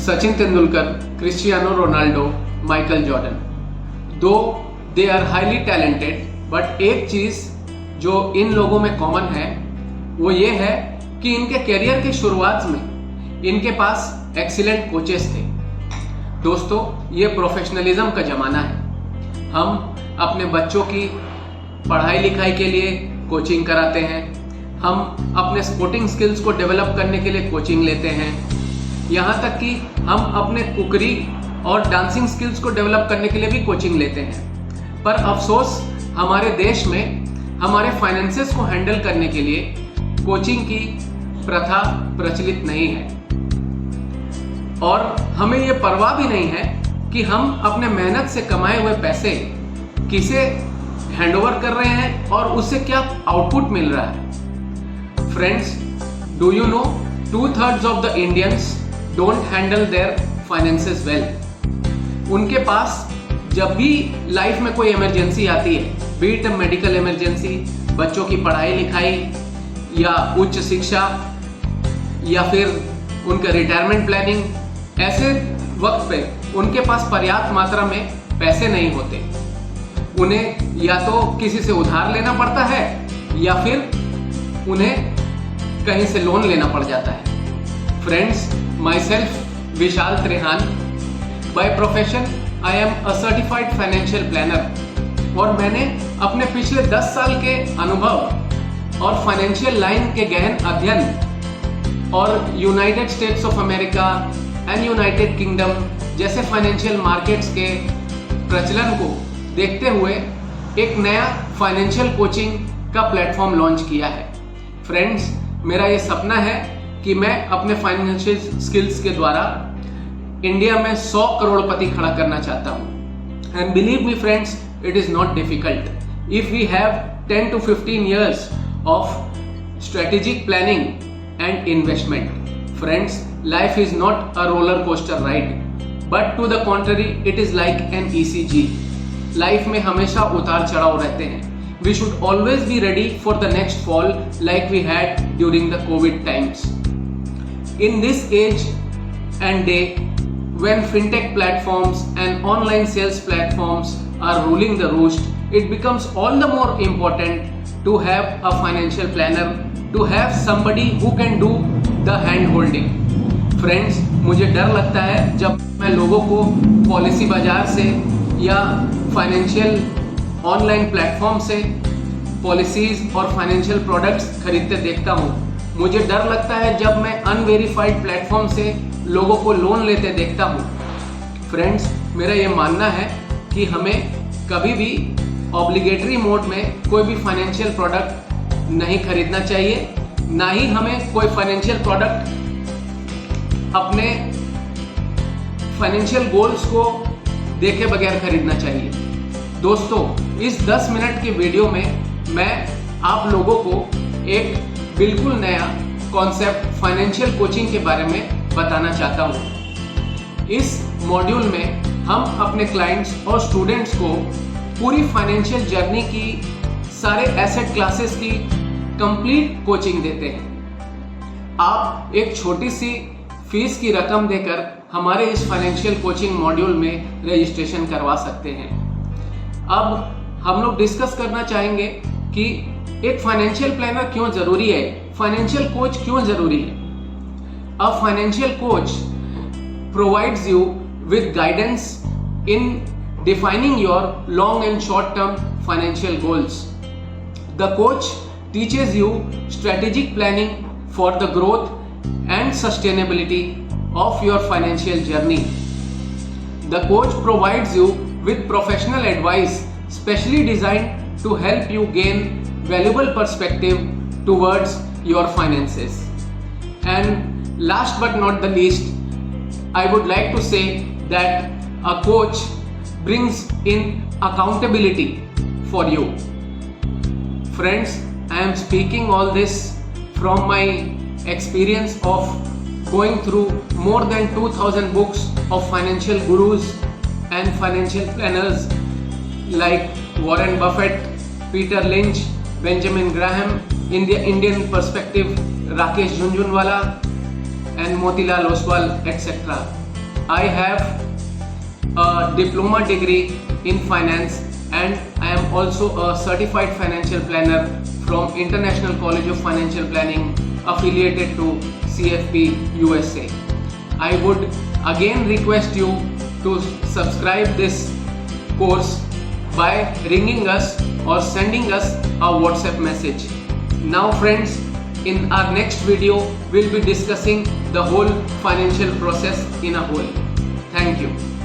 Sachin Tendulkar, Cristiano Ronaldo, Michael Jordan. Though they are highly talented, but एक चीज जो इन लोगों में कॉमन है वो ये है कि इनके करियर के शुरुआत में इनके पास एक्सीलेंट कोचेस थे। दोस्तों, ये प्रोफेशनलिज्म का जमाना है। हम अपने बच्चों की पढ़ाई लिखाई के लिए कोचिंग कराते हैं, हम अपने स्पोर्टिंग स्किल्स को डेवलप करने के लिए कोचिंग लेते हैं, यहाँ तक कि हम अपने कुकरी और डांसिंग स्किल्स को डेवलप करने के लिए भी कोचिंग लेते हैं। पर अफसोस हमारे देश में हमारे फाइनेंसेस को हैंडल करने के लिए कोचिंग की प्रथा प्रचलित नहीं है और हमें ये परवाह भी नहीं है कि हम अपने मेहनत से कमाए हुए पैसे किसे हैंडओवर कर रहे हैं और उससे क्या आउटपुट मिल रहा है। Friends, do you know 2/3 of the Indians don't handle their finances well. उनके पास जब भी लाइफ में कोई इमरजेंसी आती है, बी इट मेडिकल इमरजेंसी, बच्चों की पढ़ाई लिखाई या उच्च शिक्षा या फिर उनका रिटायरमेंट प्लानिंग, ऐसे वक्त पे उनके पास पर्याप्त मात्रा में पैसे नहीं होते। उन्हें या तो किसी से उधार लेना पड़ता है या फिर उन्हें कहीं से लोन लेना पड़ जाता है। Friends, myself Vishal Trehan, by profession I am a certified financial planner और मैंने अपने पिछले 10 साल के अनुभव और फाइनेंशियल लाइन के गहन अध्ययन और United states of America and United kingdom जैसे फाइनेंशियल मार्केट्स के प्रचलन को देखते हुए एक नया फाइनेंशियल कोचिंग का प्लेटफॉर्म लॉन्च किया है। फ्रेंड्स, मेरा ये सपना है कि मैं अपने फाइनेंशियल स्किल्स के द्वारा इंडिया में 100 करोड़पति खड़ा करना चाहता हूँ। And believe me friends, it is not difficult if we have 10 to 15 years of strategic planning and investment. Friends, life is not a roller coaster ride, but to the contrary, it is like an ECG. Life में हमेशा उतार चढ़ाव रहते हैं। We should always be ready for the next fall like we had during the COVID times. In this age and day, when fintech platforms and online sales platforms are ruling the roost, it becomes all the more important to have a financial planner, to have somebody who can do the hand holding. Friends, मुझे डर लगता है जब मैं लोगों को policy बाजार से या फाइनेंशियल ऑनलाइन प्लेटफॉर्म से पॉलिसीज और फाइनेंशियल प्रोडक्ट्स खरीदते देखता हूँ। मुझे डर लगता है जब मैं अनवेरीफाइड प्लेटफॉर्म से लोगों को लोन लेते देखता हूँ। फ्रेंड्स, मेरा ये मानना है कि हमें कभी भी ऑब्लिगेटरी मोड में कोई भी फाइनेंशियल प्रोडक्ट नहीं खरीदना चाहिए, ना ही हमें कोई फाइनेंशियल प्रोडक्ट अपने फाइनेंशियल गोल्स को देखे बगैर खरीदना चाहिए। दोस्तों, इस 10 मिनट की वीडियो में मैं आप लोगों को एक बिल्कुल नया कॉन्सेप्ट फाइनेंशियल कोचिंग के बारे में बताना चाहता हूँ। इस मॉड्यूल में हम अपने क्लाइंट्स और स्टूडेंट्स को पूरी फाइनेंशियल जर्नी की सारे एसेट क्लासेस की कंप्लीट कोचिंग देते हैं। आप एक छोटी सी फीस की रकम देकर हमारे इस फाइनेंशियल कोचिंग मॉड्यूल में रजिस्ट्रेशन करवा सकते हैं। अब हम लोग डिस्कस करना चाहेंगे कि एक फाइनेंशियल प्लानर क्यों जरूरी है, फाइनेंशियल कोच क्यों जरूरी है। A financial coach provides you with guidance in defining your long and short term financial goals. The coach teaches you strategic planning for the growth and sustainability of your financial journey. The coach provides you with professional advice specially designed to help you gain valuable perspective towards your finances. And last but not the least, I would like to say that a coach brings in accountability for you. Friends, I am speaking all this from my experience of going through more than 2000 books of financial gurus and financial planners like Warren Buffett, Peter Lynch, Benjamin Graham, Indian Perspective, Rakesh Jhunjhunwala and Motilal Oswal, etc. I have a diploma degree in finance and I am also a certified financial planner from International College of Financial Planning affiliated to CFP USA. I would again request you to subscribe this course by ringing us or sending us a WhatsApp message. Now friends, in our next video we'll be discussing the whole financial process in a whole. Thank you.